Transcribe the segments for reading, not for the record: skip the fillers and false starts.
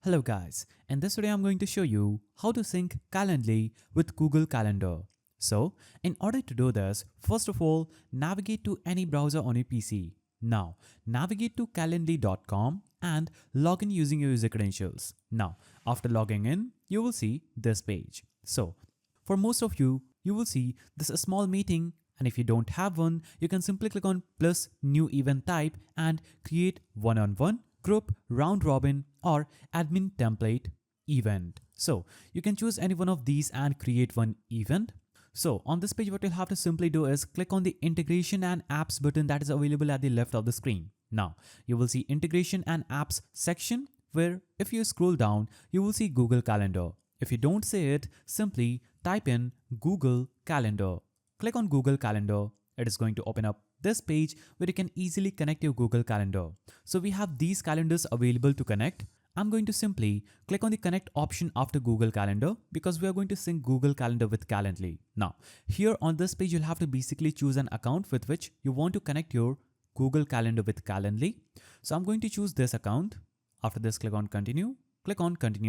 Hello guys, in this video I'm going to show you how to sync Calendly with Google Calendar. So, in order to do this, first of all, navigate to any browser on your PC. Now, navigate to calendly.com and log in using your user credentials. Now, after logging in, you will see this page. So, for most of you, you will see this small meeting, and if you don't have one, you can simply click on plus new event type and create one-on-one, group, round robin, or admin template event. So you can choose any one of these and create one event. So on this page, what you'll have to simply do is click on the integration and apps button that is available at the left of the screen. Now you will see integration and apps section where if you scroll down, you will see Google Calendar. If you don't see it, simply type in Google Calendar. Click on Google Calendar. It is going to open up this page where you can easily connect your Google Calendar. So we have these calendars available to connect. I'm going to simply click on the connect option after Google Calendar because we are going to sync Google Calendar with Calendly. Now, here on this page, you'll have to basically choose an account with which you want to connect your Google Calendar with Calendly. So I'm going to choose this account. After this, click on continue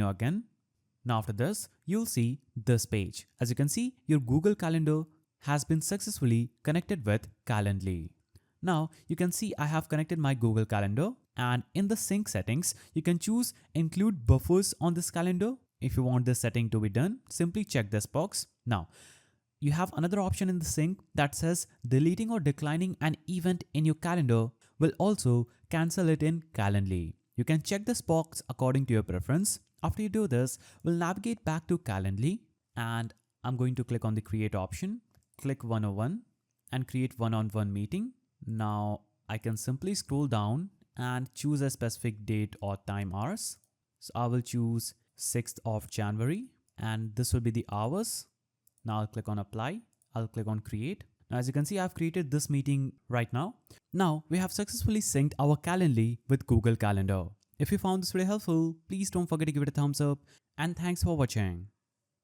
again. Now after this, you'll see this page. As you can see, your Google Calendar has been successfully connected with Calendly. Now you can see I have connected my Google Calendar, and in the sync settings, you can choose include buffers on this calendar. If you want this setting to be done, simply check this box. Now you have another option in the sync that says deleting or declining an event in your calendar will also cancel it in Calendly. You can check this box according to your preference. After you do this, we'll navigate back to Calendly and I'm going to click on the create option. Click 101 and create one-on-one meeting. Now I can simply scroll down and choose a specific date or time hours. So I will choose 6th of January and this will be the hours. Now I'll click on apply. I'll click on create. Now as you can see, I've created this meeting right now. Now we have successfully synced our Calendly with Google Calendar. If you found this video helpful, please don't forget to give it a thumbs up and thanks for watching.